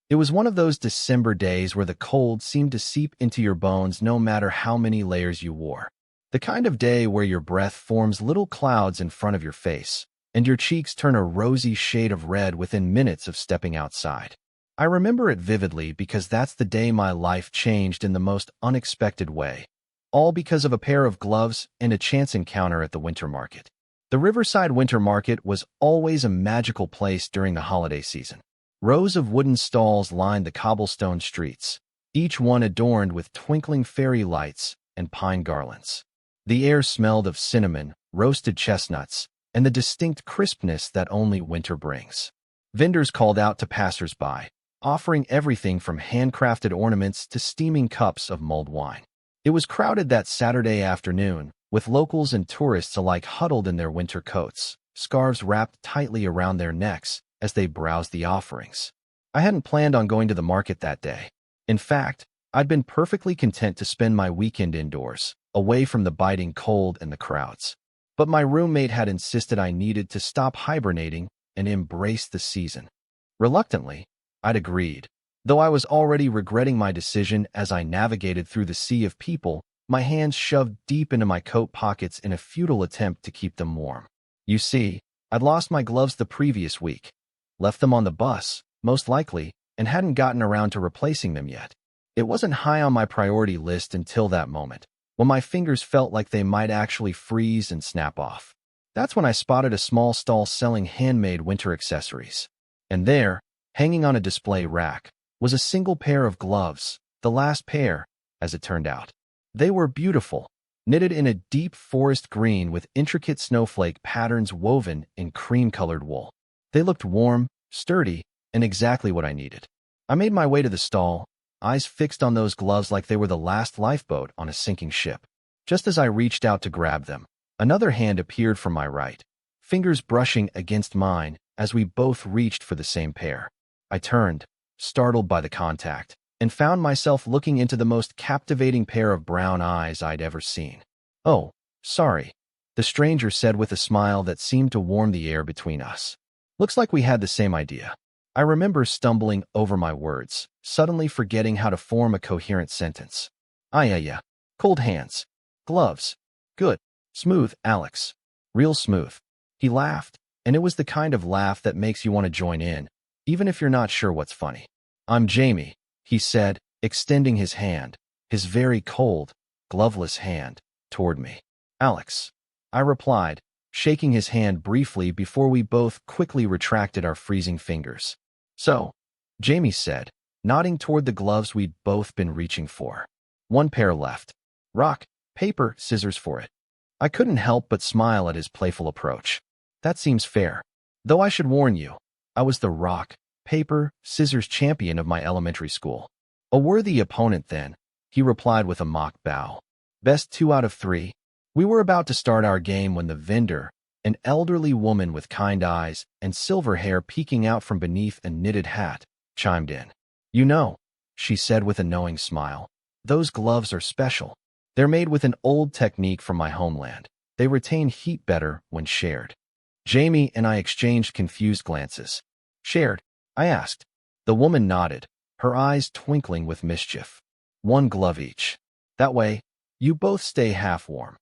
It was one of those December days where the cold seemed to seep into your bones no matter how many layers you wore. The kind of day where your breath forms little clouds in front of your face, and your cheeks turn a rosy shade of red within minutes of stepping outside. I remember it vividly because that's the day my life changed in the most unexpected way, all because of a pair of gloves and a chance encounter at the winter market. The Riverside Winter Market was always a magical place during the holiday season. Rows of wooden stalls lined the cobblestone streets, each one adorned with twinkling fairy lights and pine garlands. The air smelled of cinnamon, roasted chestnuts, and the distinct crispness that only winter brings. Vendors called out to passers-by, offering everything from handcrafted ornaments to steaming cups of mulled wine. It was crowded that Saturday afternoon, with locals and tourists alike huddled in their winter coats, scarves wrapped tightly around their necks as they browsed the offerings. I hadn't planned on going to the market that day. In fact, I'd been perfectly content to spend my weekend indoors, away from the biting cold and the crowds. But my roommate had insisted I needed to stop hibernating and embrace the season. Reluctantly, I'd agreed, though I was already regretting my decision as I navigated through the sea of people, my hands shoved deep into my coat pockets in a futile attempt to keep them warm. You see, I'd lost my gloves the previous week, left them on the bus, most likely, and hadn't gotten around to replacing them yet. It wasn't high on my priority list until that moment, when my fingers felt like they might actually freeze and snap off. That's when I spotted a small stall selling handmade winter accessories. And there, hanging on a display rack, was a single pair of gloves, the last pair, as it turned out. They were beautiful, knitted in a deep forest green with intricate snowflake patterns woven in cream-colored wool. They looked warm, sturdy, and exactly what I needed. I made my way to the stall, eyes fixed on those gloves like they were the last lifeboat on a sinking ship. Just as I reached out to grab them, another hand appeared from my right, fingers brushing against mine as we both reached for the same pair. I turned, startled by the contact, and found myself looking into the most captivating pair of brown eyes I'd ever seen. "Oh, sorry," the stranger said with a smile that seemed to warm the air between us. "Looks like we had the same idea." I remember stumbling over my words, suddenly forgetting how to form a coherent sentence. Yeah. Cold hands. Gloves. Good. Smooth, Alex. Real smooth." He laughed, and it was the kind of laugh that makes you want to join in, even if you're not sure what's funny. "I'm Jamie," he said, extending his hand, his very cold, gloveless hand, toward me. "Alex," I replied, shaking his hand briefly before we both quickly retracted our freezing fingers. "So," Jamie said, nodding toward the gloves we'd both been reaching for. "One pair left. Rock, paper, scissors for it." I couldn't help but smile at his playful approach. That seems fair. Though I should warn you, I was the rock, paper, scissors champion of my elementary school. "A worthy opponent, then," he replied with a mock bow. "Best 2 out of 3. We were about to start our game when the vendor, an elderly woman with kind eyes and silver hair peeking out from beneath a knitted hat, chimed in. "You know," she said with a knowing smile, "those gloves are special. They're made with an old technique from my homeland. They retain heat better when shared." Jamie and I exchanged confused glances. "Shared?" I asked. The woman nodded, her eyes twinkling with mischief. "1 glove each. That way, you both stay half warm.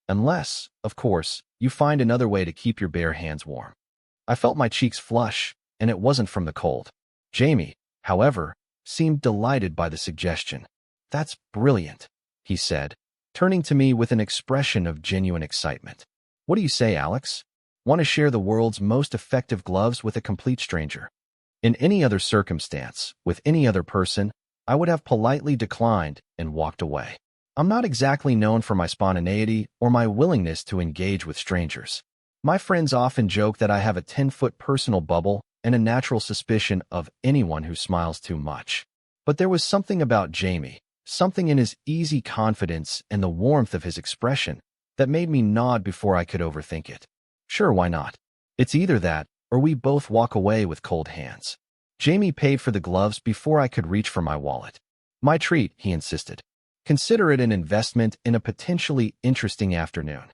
Unless, of course, you find another way to keep your bare hands warm." I felt my cheeks flush, and it wasn't from the cold. Jamie, however, seemed delighted by the suggestion. "That's brilliant," he said, turning to me with an expression of genuine excitement. "What do you say, Alex? Want to share the world's most effective gloves with a complete stranger?" In any other circumstance, with any other person, I would have politely declined and walked away. I'm not exactly known for my spontaneity or my willingness to engage with strangers. My friends often joke that I have a 10-foot personal bubble and a natural suspicion of anyone who smiles too much. But there was something about Jamie, something in his easy confidence and the warmth of his expression, that made me nod before I could overthink it. Sure, why not? It's either that, or we both walk away with cold hands. Jamie paid for the gloves before I could reach for my wallet. "My treat," he insisted. "Consider it an investment in a potentially interesting afternoon."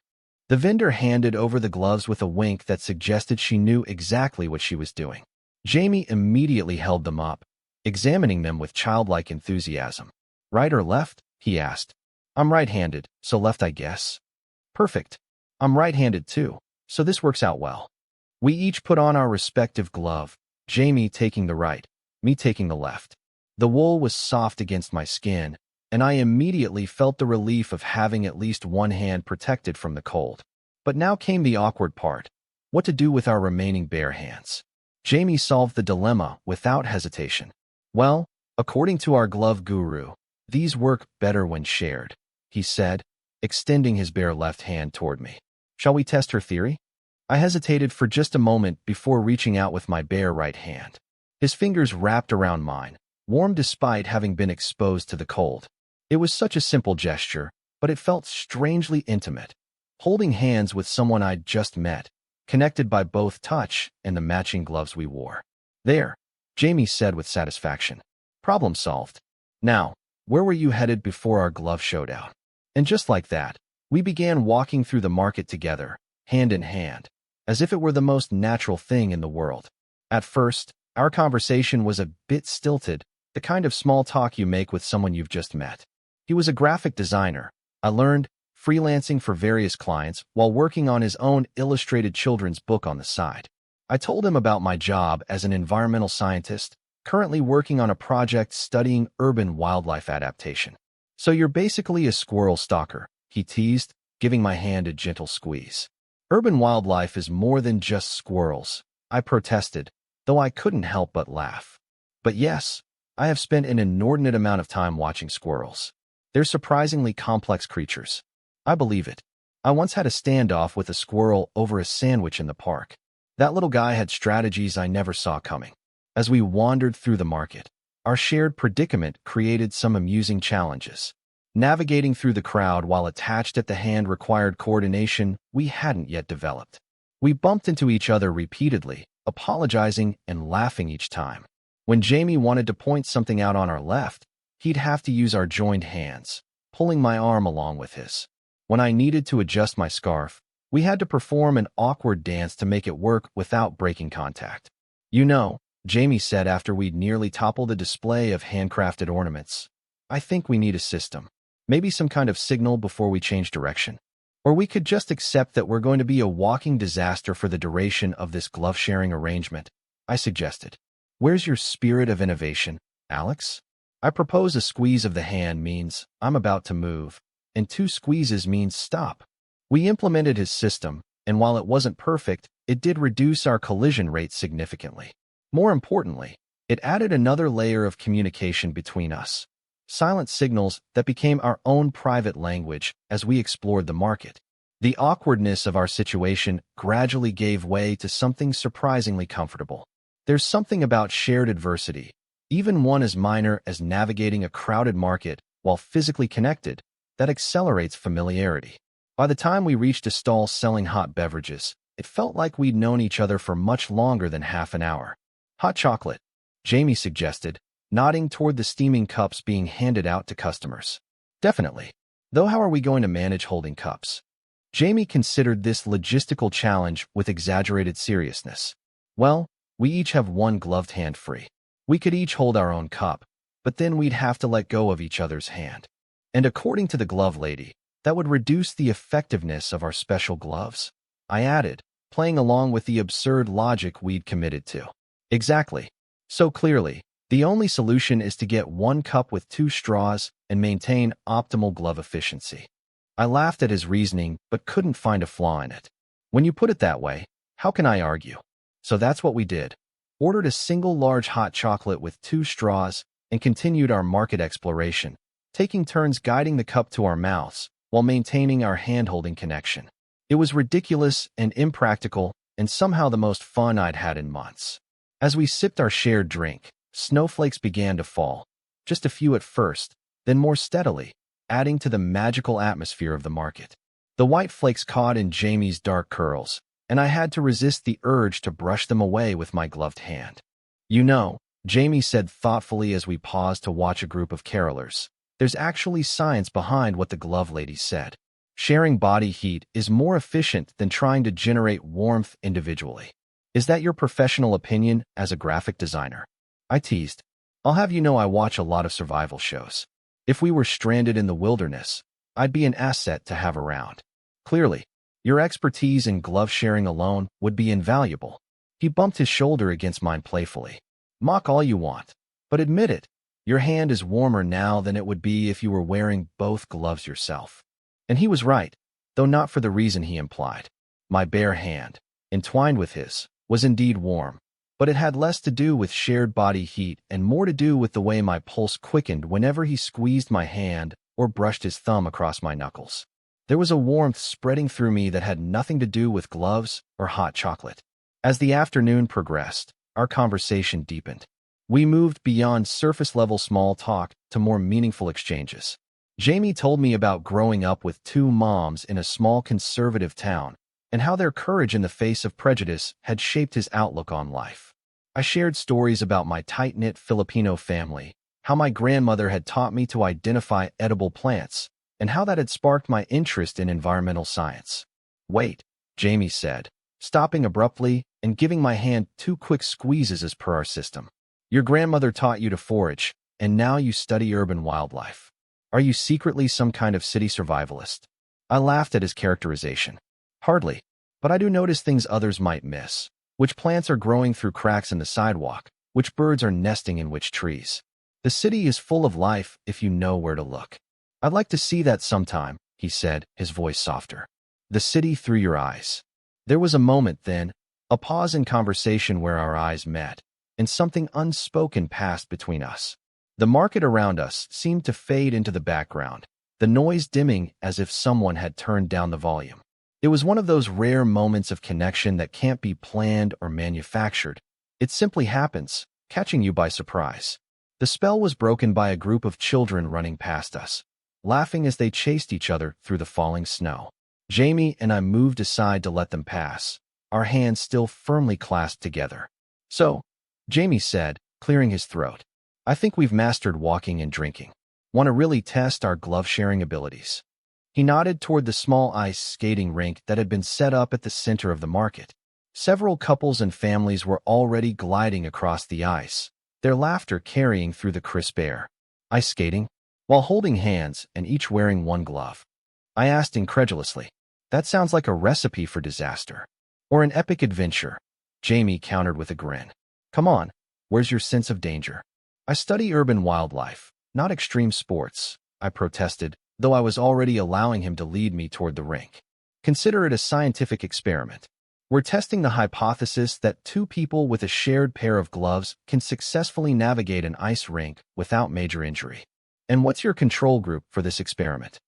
The vendor handed over the gloves with a wink that suggested she knew exactly what she was doing. Jamie immediately held them up, examining them with childlike enthusiasm. Right or left? He asked. I'm right-handed, so left I guess. Perfect. I'm right-handed too, so this works out well. We each put on our respective glove, Jamie taking the right, me taking the left. The wool was soft against my skin, and I immediately felt the relief of having at least one hand protected from the cold. But now came the awkward part. What to do with our remaining bare hands? Jamie solved the dilemma without hesitation. Well, according to our glove guru, these work better when shared, he said, extending his bare left hand toward me. Shall we test her theory? I hesitated for just a moment before reaching out with my bare right hand. His fingers wrapped around mine, warm despite having been exposed to the cold. It was such a simple gesture, but it felt strangely intimate. Holding hands with someone I'd just met, connected by both touch and the matching gloves we wore. There, Jamie said with satisfaction. Problem solved. Now, where were you headed before our glove showdown? And just like that, we began walking through the market together, hand in hand, as if it were the most natural thing in the world. At first, our conversation was a bit stilted, the kind of small talk you make with someone you've just met. He was a graphic designer, I learned, freelancing for various clients while working on his own illustrated children's book on the side. I told him about my job as an environmental scientist, currently working on a project studying urban wildlife adaptation. So you're basically a squirrel stalker, he teased, giving my hand a gentle squeeze. Urban wildlife is more than just squirrels, I protested, though I couldn't help but laugh. But yes, I have spent an inordinate amount of time watching squirrels. They're surprisingly complex creatures. I believe it. I once had a standoff with a squirrel over a sandwich in the park. That little guy had strategies I never saw coming. As we wandered through the market, our shared predicament created some amusing challenges. Navigating through the crowd while attached at the hand required coordination we hadn't yet developed. We bumped into each other repeatedly, apologizing and laughing each time. When Jamie wanted to point something out on our left, he'd have to use our joined hands, pulling my arm along with his. When I needed to adjust my scarf, we had to perform an awkward dance to make it work without breaking contact. You know, Jamie said after we'd nearly toppled a display of handcrafted ornaments, I think we need a system. Maybe some kind of signal before we change direction. Or we could just accept that we're going to be a walking disaster for the duration of this glove-sharing arrangement, I suggested. Where's your spirit of innovation, Alex? I propose a squeeze of the hand means I'm about to move, and 2 squeezes means stop. We implemented his system, and while it wasn't perfect, it did reduce our collision rate significantly. More importantly, it added another layer of communication between us. Silent signals that became our own private language as we explored the market. The awkwardness of our situation gradually gave way to something surprisingly comfortable. There's something about shared adversity, even one as minor as navigating a crowded market while physically connected, that accelerates familiarity. By the time we reached a stall selling hot beverages, it felt like we'd known each other for much longer than half an hour. Hot chocolate, Jamie suggested, nodding toward the steaming cups being handed out to customers. Definitely. Though how are we going to manage holding cups? Jamie considered this logistical challenge with exaggerated seriousness. Well, we each have one gloved hand free. We could each hold our own cup, but then we'd have to let go of each other's hand. And according to the glove lady, that would reduce the effectiveness of our special gloves. I added, playing along with the absurd logic we'd committed to. Exactly. So clearly, the only solution is to get one cup with 2 straws and maintain optimal glove efficiency. I laughed at his reasoning, but couldn't find a flaw in it. When you put it that way, how can I argue? So that's what we did. Ordered a single large hot chocolate with 2 straws and continued our market exploration, taking turns guiding the cup to our mouths while maintaining our hand-holding connection. It was ridiculous and impractical and somehow the most fun I'd had in months. As we sipped our shared drink, snowflakes began to fall, just a few at first, then more steadily, adding to the magical atmosphere of the market. The white flakes caught in Jamie's dark curls, and I had to resist the urge to brush them away with my gloved hand. You know, Jamie said thoughtfully as we paused to watch a group of carolers, there's actually science behind what the glove lady said. Sharing body heat is more efficient than trying to generate warmth individually. Is that your professional opinion as a graphic designer? I teased. I'll have you know I watch a lot of survival shows. If we were stranded in the wilderness, I'd be an asset to have around. Clearly, your expertise in glove sharing alone would be invaluable. He bumped his shoulder against mine playfully. Mock all you want, but admit it. Your hand is warmer now than it would be if you were wearing both gloves yourself. And he was right, though not for the reason he implied. My bare hand, entwined with his, was indeed warm, but it had less to do with shared body heat and more to do with the way my pulse quickened whenever he squeezed my hand or brushed his thumb across my knuckles. There was a warmth spreading through me that had nothing to do with gloves or hot chocolate. As the afternoon progressed, our conversation deepened. We moved beyond surface-level small talk to more meaningful exchanges. Jamie told me about growing up with two moms in a small conservative town and how their courage in the face of prejudice had shaped his outlook on life. I shared stories about my tight-knit Filipino family, how my grandmother had taught me to identify edible plants, and how that had sparked my interest in environmental science. "Wait," Jamie said, stopping abruptly and giving my hand 2 quick squeezes as per our system. "Your grandmother taught you to forage, and now you study urban wildlife. Are you secretly some kind of city survivalist?" I laughed at his characterization. "Hardly, but I do notice things others might miss. Which plants are growing through cracks in the sidewalk, which birds are nesting in which trees. The city is full of life if you know where to look." "I'd like to see that sometime," he said, his voice softer. "The city through your eyes." There was a moment then, a pause in conversation where our eyes met, and something unspoken passed between us. The market around us seemed to fade into the background, the noise dimming as if someone had turned down the volume. It was one of those rare moments of connection that can't be planned or manufactured. It simply happens, catching you by surprise. The spell was broken by a group of children running past us, laughing as they chased each other through the falling snow. Jamie and I moved aside to let them pass, our hands still firmly clasped together. "So," Jamie said, clearing his throat, "I think we've mastered walking and drinking. Want to really test our glove-sharing abilities?" He nodded toward the small ice skating rink that had been set up at the center of the market. Several couples and families were already gliding across the ice, their laughter carrying through the crisp air. "Ice skating?" While holding hands and each wearing one glove, I asked incredulously. "That sounds like a recipe for disaster. Or an epic adventure," Jamie countered with a grin. "Come on, where's your sense of danger?" "I study urban wildlife, not extreme sports," I protested, though I was already allowing him to lead me toward the rink. "Consider it a scientific experiment. We're testing the hypothesis that 2 people with a shared pair of gloves can successfully navigate an ice rink without major injury." "And what's your control group for this experiment?"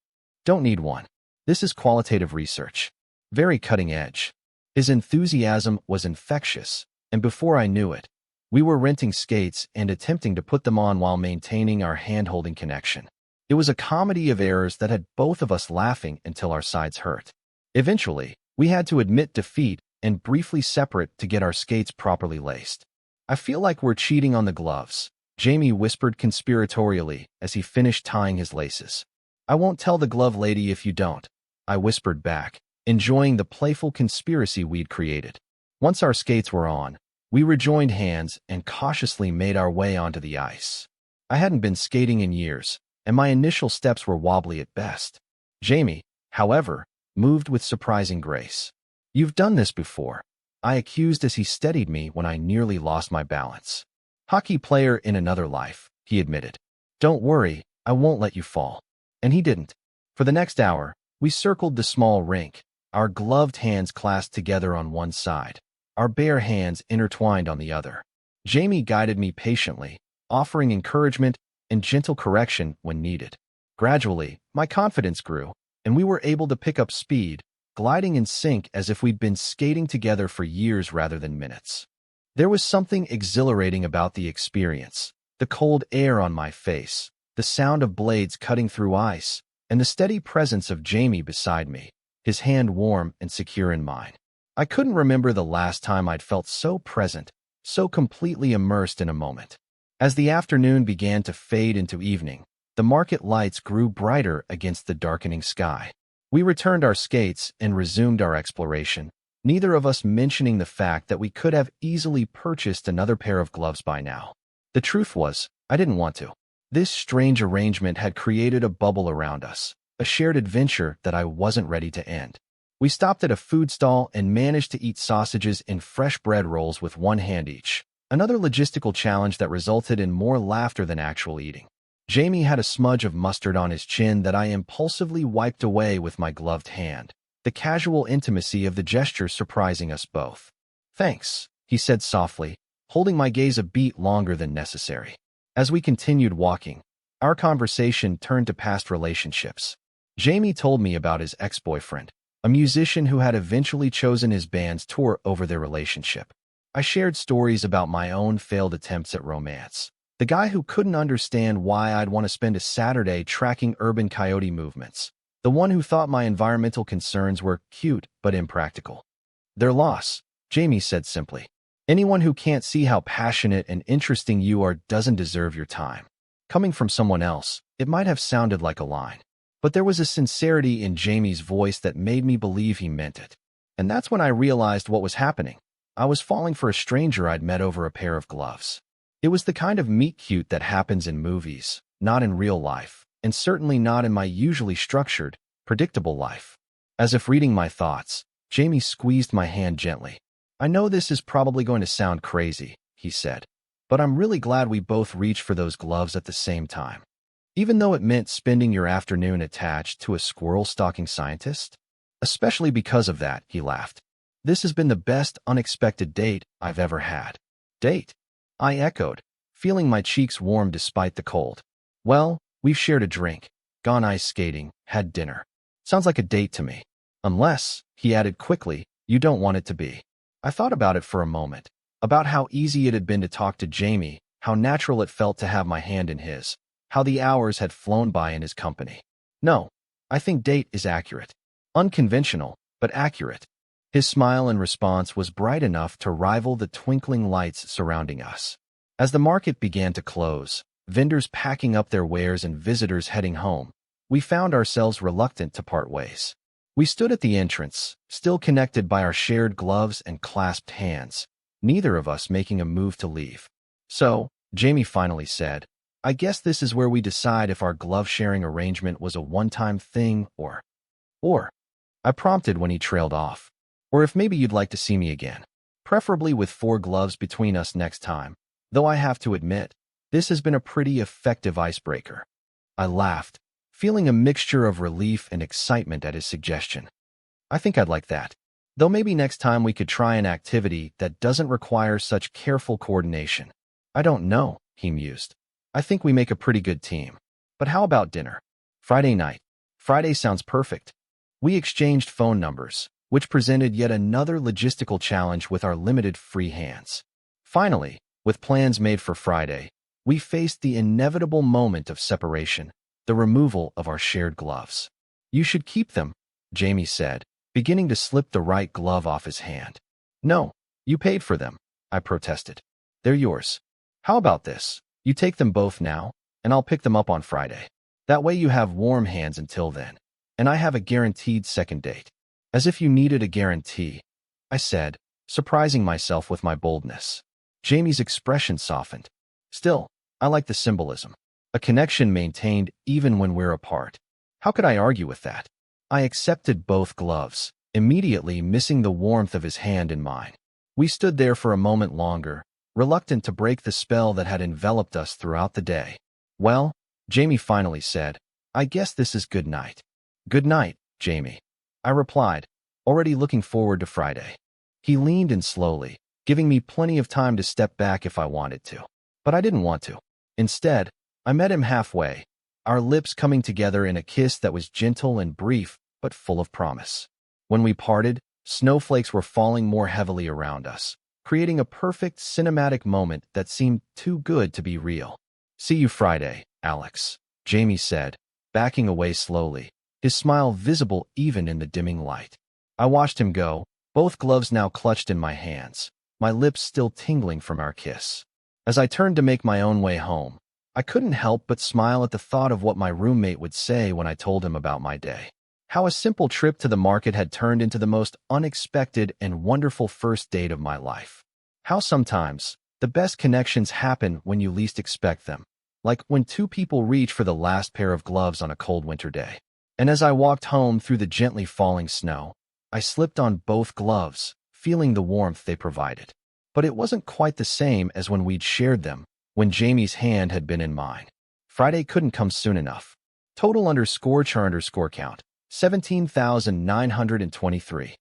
"Don't need one. This is qualitative research. Very cutting edge." His enthusiasm was infectious, and before I knew it, we were renting skates and attempting to put them on while maintaining our hand-holding connection. It was a comedy of errors that had both of us laughing until our sides hurt. Eventually, we had to admit defeat and briefly separate to get our skates properly laced. "I feel like we're cheating on the gloves," Jamie whispered conspiratorially as he finished tying his laces. "I won't tell the glove lady if you don't," I whispered back, enjoying the playful conspiracy we'd created. Once our skates were on, we rejoined hands and cautiously made our way onto the ice. I hadn't been skating in years, and my initial steps were wobbly at best. Jamie, however, moved with surprising grace. "You've done this before," I accused as he steadied me when I nearly lost my balance. "Hockey player in another life," he admitted. "Don't worry, I won't let you fall." And he didn't. For the next hour, we circled the small rink, our gloved hands clasped together on one side, our bare hands intertwined on the other. Jamie guided me patiently, offering encouragement and gentle correction when needed. Gradually, my confidence grew, and we were able to pick up speed, gliding in sync as if we'd been skating together for years rather than minutes. There was something exhilarating about the experience, the cold air on my face, the sound of blades cutting through ice, and the steady presence of Jamie beside me, his hand warm and secure in mine. I couldn't remember the last time I'd felt so present, so completely immersed in a moment. As the afternoon began to fade into evening, the market lights grew brighter against the darkening sky. We returned our skates and resumed our exploration, neither of us mentioning the fact that we could have easily purchased another pair of gloves by now. The truth was, I didn't want to. This strange arrangement had created a bubble around us, a shared adventure that I wasn't ready to end. We stopped at a food stall and managed to eat sausages in fresh bread rolls with one hand each, another logistical challenge that resulted in more laughter than actual eating. Jamie had a smudge of mustard on his chin that I impulsively wiped away with my gloved hand, the casual intimacy of the gesture surprising us both. "Thanks," he said softly, holding my gaze a beat longer than necessary. As we continued walking, our conversation turned to past relationships. Jamie told me about his ex-boyfriend, a musician who had eventually chosen his band's tour over their relationship. I shared stories about my own failed attempts at romance. The guy who couldn't understand why I'd want to spend a Saturday tracking urban coyote movements. The one who thought my environmental concerns were cute but impractical. "Their loss," Jamie said simply. "Anyone who can't see how passionate and interesting you are doesn't deserve your time." Coming from someone else, it might have sounded like a line. But there was a sincerity in Jamie's voice that made me believe he meant it. And that's when I realized what was happening. I was falling for a stranger I'd met over a pair of gloves. It was the kind of meet-cute that happens in movies, not in real life, and certainly not in my usually structured, predictable life. As if reading my thoughts, Jamie squeezed my hand gently. "I know this is probably going to sound crazy," he said, "but I'm really glad we both reached for those gloves at the same time. Even though it meant spending your afternoon attached to a squirrel-stalking scientist? Especially because of that," he laughed. "This has been the best unexpected date I've ever had." "Date?" I echoed, feeling my cheeks warm despite the cold. "Well, we've shared a drink, gone ice skating, had dinner. Sounds like a date to me. Unless," he added quickly, "you don't want it to be." I thought about it for a moment, about how easy it had been to talk to Jamie, how natural it felt to have my hand in his, how the hours had flown by in his company. "No, I think date is accurate. Unconventional, but accurate." His smile in response was bright enough to rival the twinkling lights surrounding us. As the market began to close, vendors packing up their wares and visitors heading home, we found ourselves reluctant to part ways. We stood at the entrance, still connected by our shared gloves and clasped hands, neither of us making a move to leave. "So," Jamie finally said, "I guess this is where we decide if our glove-sharing arrangement was a one-time thing or, I prompted when he trailed off. "Or if maybe you'd like to see me again. Preferably with 4 gloves between us next time, though I have to admit, this has been a pretty effective icebreaker." I laughed, feeling a mixture of relief and excitement at his suggestion. "I think I'd like that. Though maybe next time we could try an activity that doesn't require such careful coordination." "I don't know," he mused. "I think we make a pretty good team. But how about dinner?" "Friday night." "Friday sounds perfect." We exchanged phone numbers, which presented yet another logistical challenge with our limited free hands. Finally, with plans made for Friday, we faced the inevitable moment of separation, the removal of our shared gloves. "You should keep them," Jamie said, beginning to slip the right glove off his hand. "No, you paid for them," I protested. "They're yours. How about this? You take them both now, and I'll pick them up on Friday. That way you have warm hands until then, and I have a guaranteed second date." "As if you needed a guarantee," I said, surprising myself with my boldness. Jamie's expression softened. "Still, I like the symbolism. A connection maintained even when we're apart." How could I argue with that? I accepted both gloves, immediately missing the warmth of his hand in mine. We stood there for a moment longer, reluctant to break the spell that had enveloped us throughout the day. "Well," Jamie finally said, "I guess this is good night." "Good night, Jamie," I replied, already looking forward to Friday. He leaned in slowly, giving me plenty of time to step back if I wanted to. But I didn't want to. Instead, I met him halfway, our lips coming together in a kiss that was gentle and brief, but full of promise. When we parted, snowflakes were falling more heavily around us, creating a perfect cinematic moment that seemed too good to be real. "See you Friday, Alex," Jamie said, backing away slowly, his smile visible even in the dimming light. I watched him go, both gloves now clutched in my hands, my lips still tingling from our kiss. As I turned to make my own way home, I couldn't help but smile at the thought of what my roommate would say when I told him about my day. How a simple trip to the market had turned into the most unexpected and wonderful first date of my life. How sometimes, the best connections happen when you least expect them. like when two people reach for the last pair of gloves on a cold winter day. And as I walked home through the gently falling snow, I slipped on both gloves, feeling the warmth they provided. But it wasn't quite the same as when we'd shared them, when Jamie's hand had been in mine. Friday couldn't come soon enough. Total _char_count, 17,923.